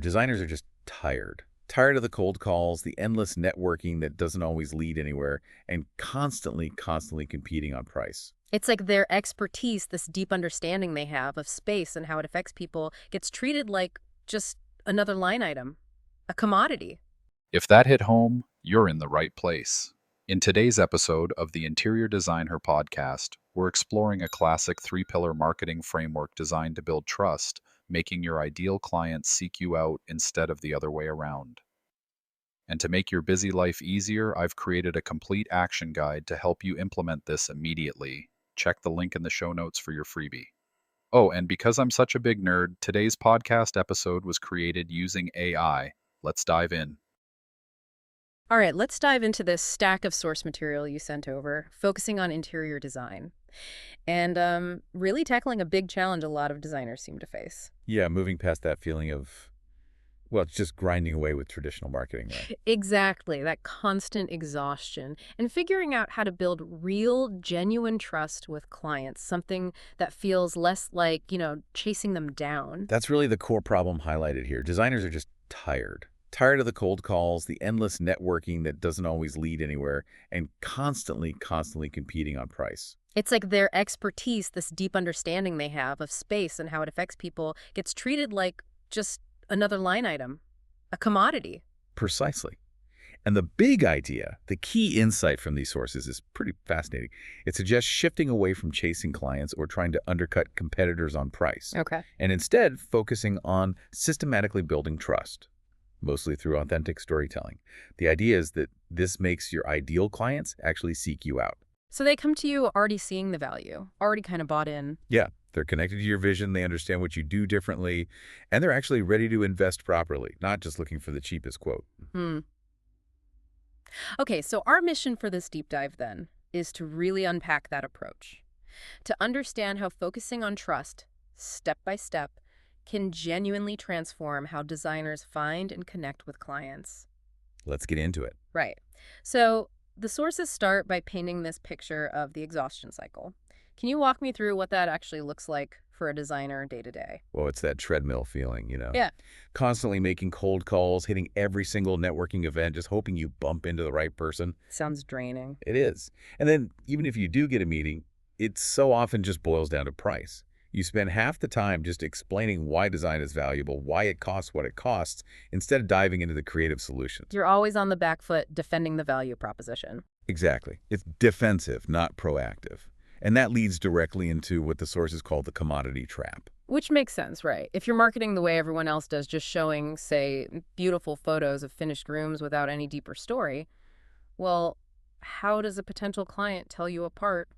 Designers are just tired. Tired of the cold calls, the endless networking that doesn't always lead anywhere, and constantly competing on price. It's like their expertise, this deep understanding they have of space and how it affects people, gets treated like just another line item, a commodity. If that hit home, you're in the right place. In today's episode of the Interior Design Her podcast, we're exploring a classic three-pillar marketing framework designed to build trust, making your ideal clients seek you out instead of the other way around. And to make your busy life easier, I've created a complete action guide to help you implement this immediately. Check the link in the show notes for your freebie. Oh, and because I'm such a big nerd, today's podcast episode was created using AI. Let's dive in. All right, let's dive into this stack of source material you sent over, focusing on interior design and really tackling a big challenge a lot of designers seem to face. Yeah, moving past that feeling of, well, it's just grinding away with traditional marketing, right? Exactly, that constant exhaustion and figuring out how to build real, genuine trust with clients, something that feels less like, chasing them down. That's really the core problem highlighted here. Designers are just tired. Tired of the cold calls, the endless networking that doesn't always lead anywhere, and constantly competing on price. It's like their expertise, this deep understanding they have of space and how it affects people, gets treated like just another line item, a commodity. Precisely. And the big idea, the key insight from these sources is pretty fascinating. It suggests shifting away from chasing clients or trying to undercut competitors on price, Okay. and instead focusing on systematically building trust, mostly through authentic storytelling. The idea is that this makes your ideal clients actually seek you out. So they come to you already seeing the value, already kind of bought in. Yeah, they're connected to your vision, they understand what you do differently, and they're actually ready to invest properly, not just looking for the cheapest quote. Hmm. Okay, so our mission for this deep dive then is to really unpack that approach, to understand how focusing on trust, step by step, can genuinely transform how designers find and connect with clients. Let's get into it. Right. So the sources start by painting this picture of the exhaustion cycle. Can you walk me through what that actually looks like for a designer day to day? Well, it's that treadmill feeling. Yeah. Constantly making cold calls, hitting every single networking event, just hoping you bump into the right person. Sounds draining. It is. And then even if you do get a meeting, it so often just boils down to price. You spend half the time just explaining why design is valuable, why it costs what it costs, instead of diving into the creative solutions. You're always on the back foot defending the value proposition. Exactly. It's defensive, not proactive. And that leads directly into what the sources call the commodity trap. Which makes sense, right? If you're marketing the way everyone else does, just showing, say, beautiful photos of finished rooms without any deeper story, well, how does a potential client tell you apart?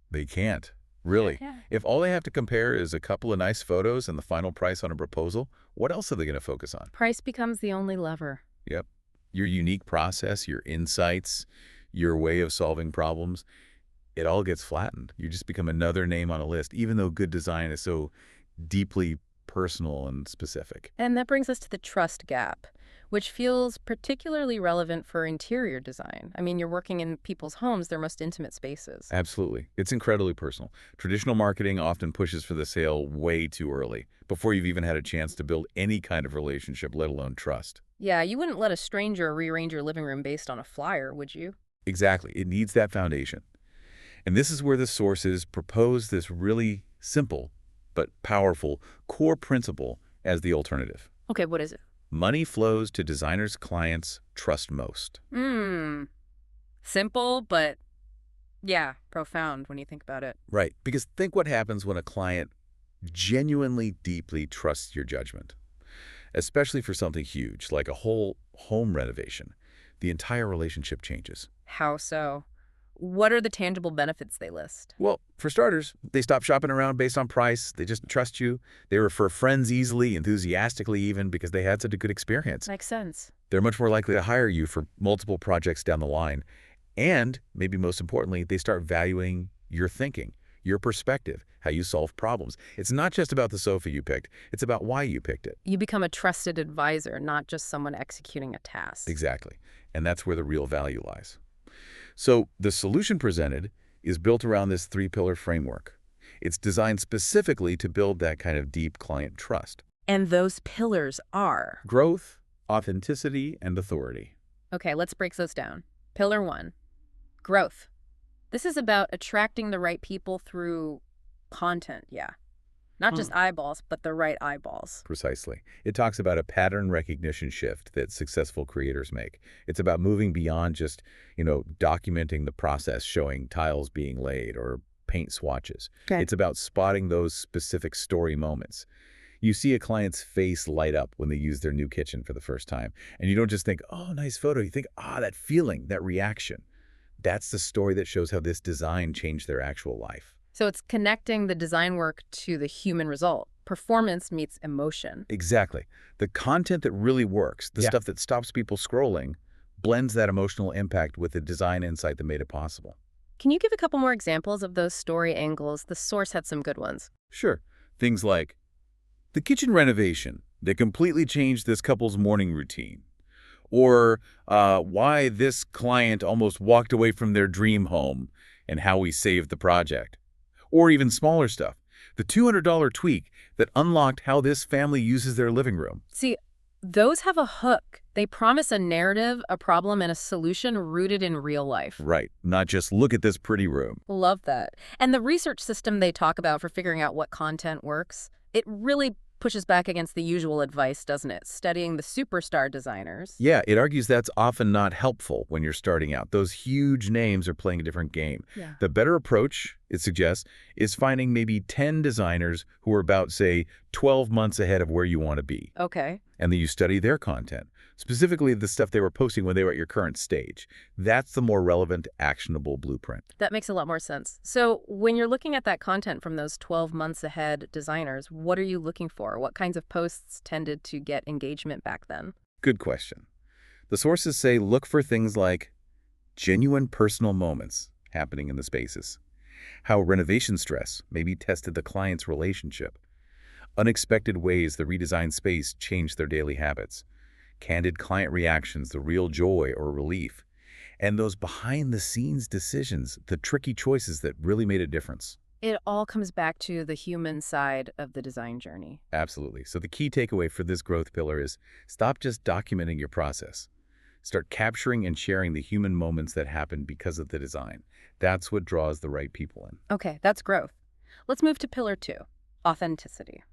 They can't. Really. Yeah. If all they have to compare is a couple of nice photos and the final price on a proposal, what else are they going to focus on? Price becomes the only lever. Yep. Your unique process, your insights, your way of solving problems, it all gets flattened. You just become another name on a list, even though good design is so deeply personal and specific. And that brings us to the trust gap, which feels particularly relevant for interior design. I mean, you're working in people's homes, their most intimate spaces. Absolutely. It's incredibly personal. Traditional marketing often pushes for the sale way too early, before you've even had a chance to build any kind of relationship, let alone trust. Yeah, you wouldn't let a stranger rearrange your living room based on a flyer, would you? Exactly. It needs that foundation. And this is where the sources propose this really simple but powerful core principle as the alternative. Okay, what is it? Money flows to designers' clients trust most. Simple, but yeah, profound when you think about it. Right. Because think what happens when a client genuinely, deeply trusts your judgment, especially for something huge like a whole home renovation. The entire relationship changes. How so? What are the tangible benefits they list? Well, for starters, they stop shopping around based on price. They just trust you. They refer friends easily, enthusiastically even, because they had such a good experience. Makes sense. They're much more likely to hire you for multiple projects down the line. And, maybe most importantly, they start valuing your thinking, your perspective, how you solve problems. It's not just about the sofa you picked. It's about why you picked it. You become a trusted advisor, not just someone executing a task. Exactly. And that's where the real value lies. So the solution presented is built around this three-pillar framework. It's designed specifically to build that kind of deep client trust. And those pillars are? Growth, authenticity, and authority. Okay, let's break those down. Pillar 1, growth. This is about attracting the right people through content, yeah. Not just eyeballs, but the right eyeballs. Precisely. It talks about a pattern recognition shift that successful creators make. It's about moving beyond just, documenting the process, showing tiles being laid or paint swatches. Okay. It's about spotting those specific story moments. You see a client's face light up when they use their new kitchen for the first time. And you don't just think, oh, nice photo. You think, that feeling, that reaction. That's the story that shows how this design changed their actual life. So it's connecting the design work to the human result. Performance meets emotion. Exactly. The content that really works, the stuff that stops people scrolling, blends that emotional impact with the design insight that made it possible. Can you give a couple more examples of those story angles? The source had some good ones. Sure. Things like the kitchen renovation that completely changed this couple's morning routine. Or why this client almost walked away from their dream home and how we saved the project. Or even smaller stuff, the $200 tweak that unlocked how this family uses their living room. See, those have a hook. They promise a narrative, a problem, and a solution rooted in real life. Right, not just look at this pretty room. Love that. And the research system they talk about for figuring out what content works, it really pushes back against the usual advice, doesn't it? Studying the superstar designers. Yeah, it argues that's often not helpful when you're starting out. Those huge names are playing a different game. Yeah. The better approach, it suggests, is finding maybe 10 designers who are about, say, 12 months ahead of where you want to be. Okay. And then you study their content, specifically the stuff they were posting when they were at your current stage. That's the more relevant, actionable blueprint. That makes a lot more sense. So when you're looking at that content from those 12 months ahead designers, what are you looking for? What kinds of posts tended to get engagement back then? Good question. The sources say look for things like genuine personal moments happening in the spaces, how renovation stress maybe tested the client's relationship, unexpected ways the redesigned space changed their daily habits, candid client reactions, the real joy or relief, and those behind-the-scenes decisions, the tricky choices that really made a difference. It all comes back to the human side of the design journey. Absolutely. So the key takeaway for this growth pillar is stop just documenting your process. Start capturing and sharing the human moments that happen because of the design. That's what draws the right people in. Okay, that's growth. Let's move to pillar 2, authenticity.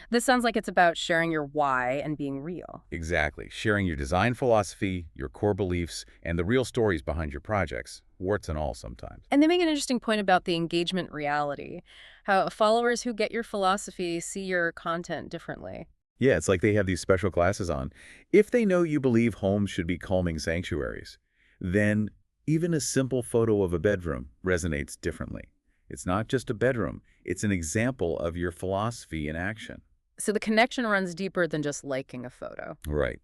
This sounds like it's about sharing your why and being real. Exactly. Sharing your design philosophy, your core beliefs, and the real stories behind your projects, warts and all sometimes. And they make an interesting point about the engagement reality, how followers who get your philosophy see your content differently. Yeah, it's like they have these special glasses on. If they know you believe homes should be calming sanctuaries, then even a simple photo of a bedroom resonates differently. It's not just a bedroom. It's an example of your philosophy in action. So the connection runs deeper than just liking a photo. Right.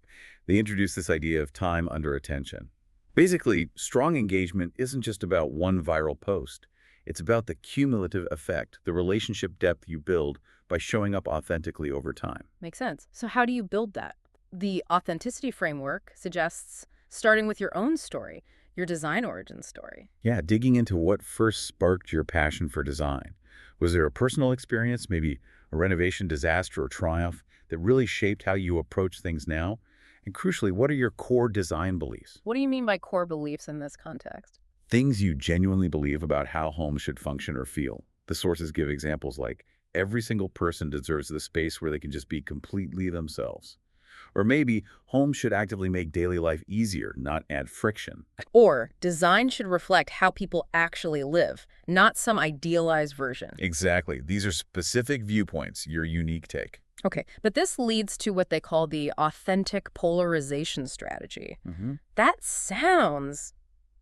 They introduce this idea of time under attention. Basically, strong engagement isn't just about one viral post. It's about the cumulative effect, the relationship depth you build by showing up authentically over time. Makes sense. So how do you build that? The authenticity framework suggests starting with your own story, your design origin story. Yeah, digging into what first sparked your passion for design. Was there a personal experience, maybe a renovation disaster or triumph, that really shaped how you approach things now? And crucially, what are your core design beliefs? What do you mean by core beliefs in this context? Things you genuinely believe about how homes should function or feel. The sources give examples like, every single person deserves the space where they can just be completely themselves. Or maybe homes should actively make daily life easier, not add friction. Or design should reflect how people actually live, not some idealized version. Exactly. These are specific viewpoints, your unique take. Okay, but this leads to what they call the authentic polarization strategy. That sounds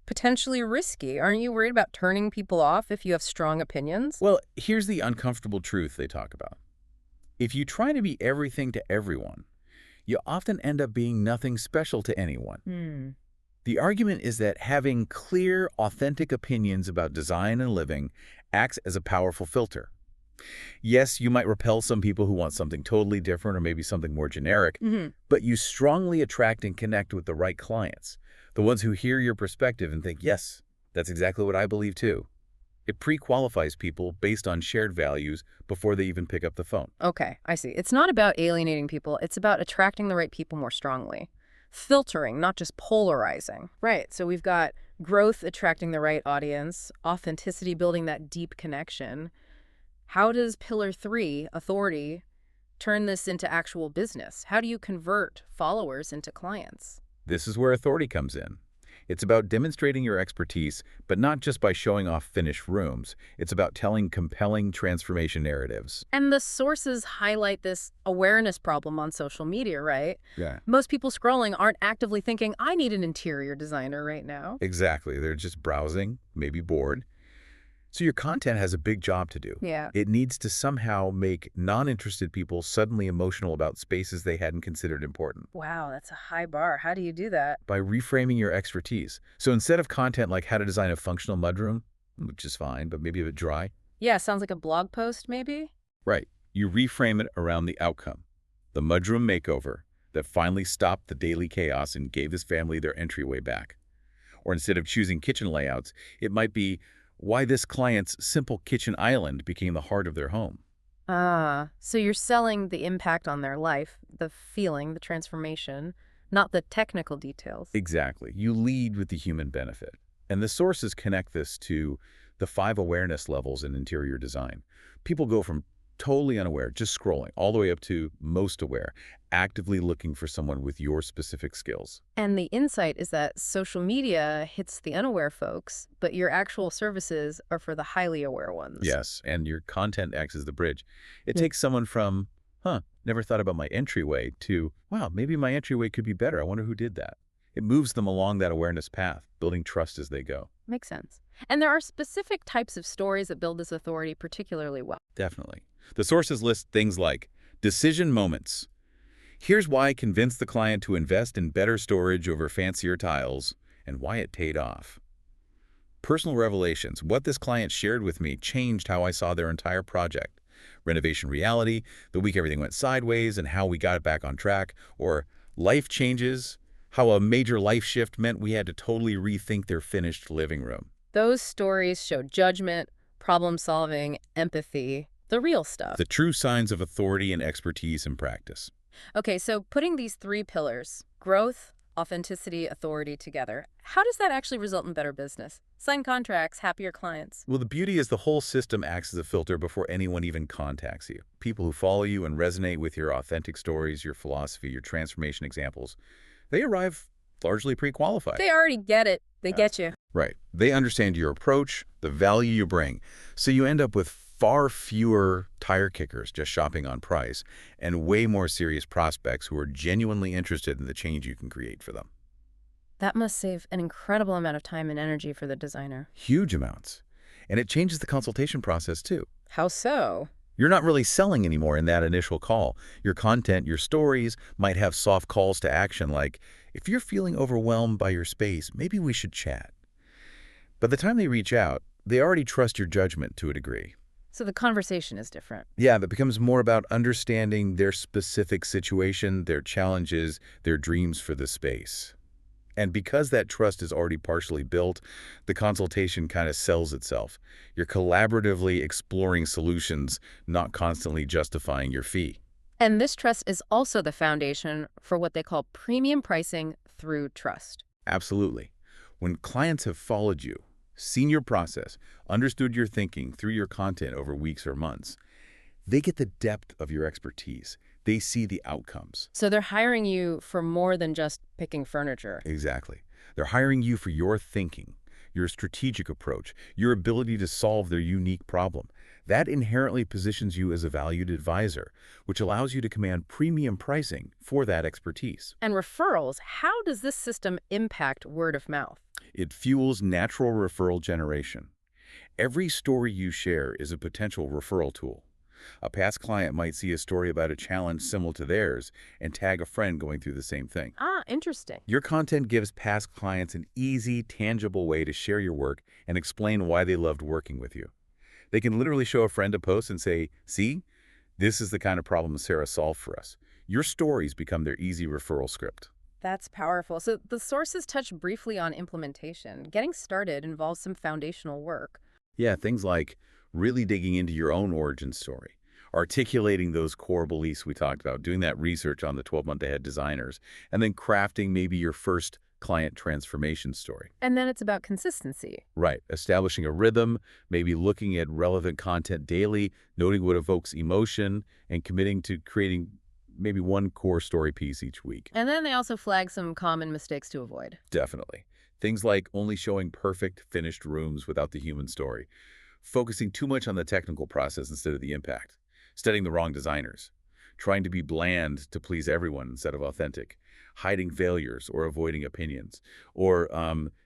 potentially risky. Aren't you worried about turning people off if you have strong opinions? Well, here's the uncomfortable truth they talk about. If you try to be everything to everyone, you often end up being nothing special to anyone. The argument is that having clear, authentic opinions about design and living acts as a powerful filter. Yes, you might repel some people who want something totally different or maybe something more generic, but you strongly attract and connect with the right clients, the ones who hear your perspective and think, yes, that's exactly what I believe too. It pre-qualifies people based on shared values before they even pick up the phone. Okay, I see. It's not about alienating people. It's about attracting the right people more strongly. Filtering, not just polarizing. Right, so we've got growth attracting the right audience, authenticity building that deep connection. How does Pillar 3, authority, turn this into actual business? How do you convert followers into clients? This is where authority comes in. It's about demonstrating your expertise, but not just by showing off finished rooms. It's about telling compelling transformation narratives. And the sources highlight this awareness problem on social media, right? Yeah. Most people scrolling aren't actively thinking, I need an interior designer right now. Exactly. They're just browsing, maybe bored. So your content has a big job to do. Yeah. It needs to somehow make non-interested people suddenly emotional about spaces they hadn't considered important Wow, that's a high bar. How do you do that? by reframing your expertise. So instead of content like how to design a functional mudroom, which is fine, but maybe a bit dry, Yeah, sounds like a blog post, maybe? right, you reframe it around the outcome, the mudroom makeover that finally stopped the daily chaos and gave his family their entryway back. Or instead of choosing kitchen layouts, it might be why this client's simple kitchen island became the heart of their home. Ah, so you're selling the impact on their life, the feeling, the transformation, not the technical details. Exactly. You lead with the human benefit. And the sources connect this to the 5 awareness levels in interior design. People go from totally unaware, just scrolling, all the way up to most aware, actively looking for someone with your specific skills. And the insight is that social media hits the unaware folks, but your actual services are for the highly aware ones. Yes, and your content acts as the bridge. It Yeah. takes someone from, never thought about my entryway, to, wow, maybe my entryway could be better. I wonder who did that. It moves them along that awareness path, building trust as they go. Makes sense. And there are specific types of stories that build this authority particularly well. Definitely. The sources list things like decision moments. Here's why I convinced the client to invest in better storage over fancier tiles and why it paid off. Personal revelations. What this client shared with me changed how I saw their entire project. Renovation reality, the week everything went sideways and how we got it back on track. Or life changes, how a major life shift meant we had to totally rethink their finished living room. Those stories show judgment, problem solving, empathy, the real stuff. The true signs of authority and expertise in practice. Okay, so putting these 3 pillars, growth, authenticity, authority together, how does that actually result in better business? Sign contracts, happier clients. Well, the beauty is the whole system acts as a filter before anyone even contacts you. People who follow you and resonate with your authentic stories, your philosophy, your transformation examples, they arrive largely pre-qualified. They already get it. They get you. Right. They understand your approach, the value you bring. So you end up with far fewer tire kickers just shopping on price and way more serious prospects who are genuinely interested in the change you can create for them. That must save an incredible amount of time and energy for the designer. Huge amounts. And it changes the consultation process too. How so? You're not really selling anymore in that initial call. Your content, your stories might have soft calls to action like, if you're feeling overwhelmed by your space, maybe we should chat. By the time they reach out, they already trust your judgment to a degree. So the conversation is different. Yeah, that becomes more about understanding their specific situation, their challenges, their dreams for the space. And because that trust is already partially built, the consultation kind of sells itself. You're collaboratively exploring solutions, not constantly justifying your fee. And this trust is also the foundation for what they call premium pricing through trust. Absolutely. When clients have followed you, seen your process, understood your thinking through your content over weeks or months, they get the depth of your expertise. They see the outcomes. So they're hiring you for more than just picking furniture. Exactly. They're hiring you for your thinking, your strategic approach, your ability to solve their unique problem. That inherently positions you as a valued advisor, which allows you to command premium pricing for that expertise. And referrals, how does this system impact word of mouth? It fuels natural referral generation. Every story you share is a potential referral tool. A past client might see a story about a challenge similar to theirs and tag a friend going through the same thing. Ah, interesting. Your content gives past clients an easy, tangible way to share your work and explain why they loved working with you. They can literally show a friend a post and say, see, this is the kind of problem Sarah solved for us. Your stories become their easy referral script. That's powerful. So the sources touch briefly on implementation. Getting started involves some foundational work. Yeah, things like really digging into your own origin story, articulating those core beliefs we talked about, doing that research on the 12-month ahead designers, and then crafting maybe your first client transformation story. And then it's about consistency. Right. Establishing a rhythm, maybe looking at relevant content daily, noting what evokes emotion, and committing to creating maybe one core story piece each week. And then they also flag some common mistakes to avoid. Definitely. Things like only showing perfect, finished rooms without the human story, focusing too much on the technical process instead of the impact, studying the wrong designers, trying to be bland to please everyone instead of authentic, hiding failures or avoiding opinions, or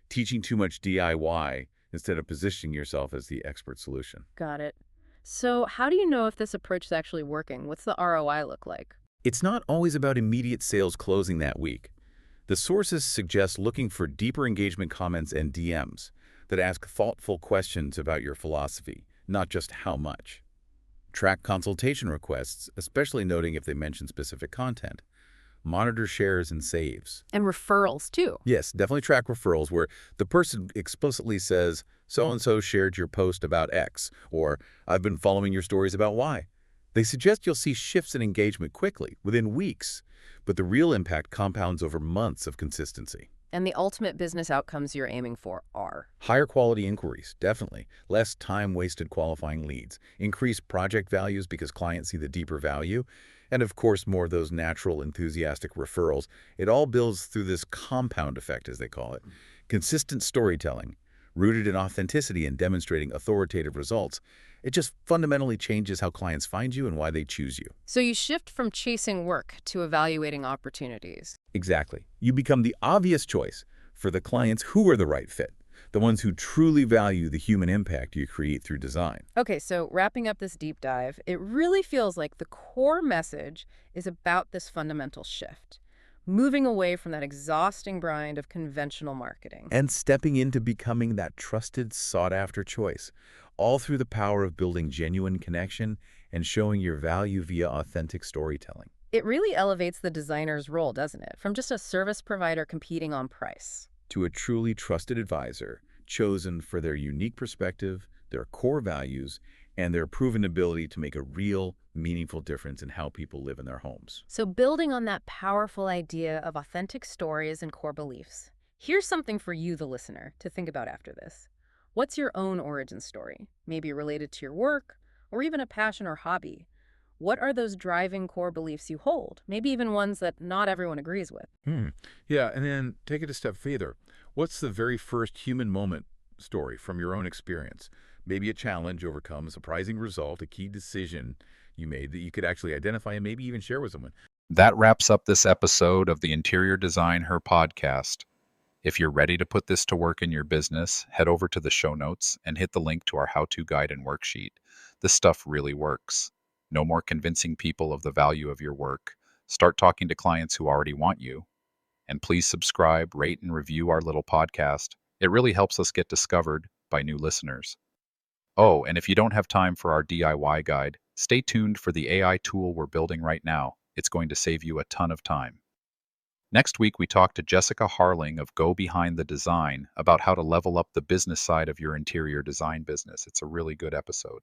teaching too much DIY instead of positioning yourself as the expert solution. Got it. So how do you know if this approach is actually working? What's the ROI look like? It's not always about immediate sales closing that week. The sources suggest looking for deeper engagement comments and DMs that ask thoughtful questions about your philosophy, not just how much. Track consultation requests, especially noting if they mention specific content. Monitor shares and saves. And referrals, too. Yes, definitely track referrals where the person explicitly says, so-and-so shared your post about X, or I've been following your stories about Y. They suggest you'll see shifts in engagement quickly, within weeks, but the real impact compounds over months of consistency. And the ultimate business outcomes you're aiming for are? Higher quality inquiries, definitely. Less time wasted qualifying leads. Increased project values because clients see the deeper value. And of course, more of those natural, enthusiastic referrals. It all builds through this compound effect, as they call it. Consistent storytelling, rooted in authenticity and demonstrating authoritative results. It just fundamentally changes how clients find you and why they choose you. So you shift from chasing work to evaluating opportunities. Exactly. You become the obvious choice for the clients who are the right fit, the ones who truly value the human impact you create through design. Okay, so wrapping up this deep dive, it really feels like the core message is about this fundamental shift, moving away from that exhausting grind of conventional marketing. And stepping into becoming that trusted, sought-after choice, all through the power of building genuine connection and showing your value via authentic storytelling. It really elevates the designer's role, doesn't it? From just a service provider competing on price. To a truly trusted advisor, chosen for their unique perspective, their core values, and their proven ability to make a real, meaningful difference in how people live in their homes. So building on that powerful idea of authentic stories and core beliefs, here's something for you, the listener, to think about after this. What's your own origin story? Maybe related to your work, or even a passion or hobby. What are those driving core beliefs you hold? Maybe even ones that not everyone agrees with. Yeah, and then take it a step further. What's the very first human moment story from your own experience? Maybe a challenge overcome, a surprising result, a key decision you made that you could actually identify and maybe even share with someone. That wraps up this episode of the Interior Design Her podcast. If you're ready to put this to work in your business, head over to the show notes and hit the link to our how-to guide and worksheet. This stuff really works. No more convincing people of the value of your work. Start talking to clients who already want you. And please subscribe, rate, and review our little podcast. It really helps us get discovered by new listeners. Oh, and if you don't have time for our DIY guide, stay tuned for the AI tool we're building right now. It's going to save you a ton of time. Next week, we talk to Jessica Harling of Go Behind the Design about how to level up the business side of your interior design business. It's a really good episode.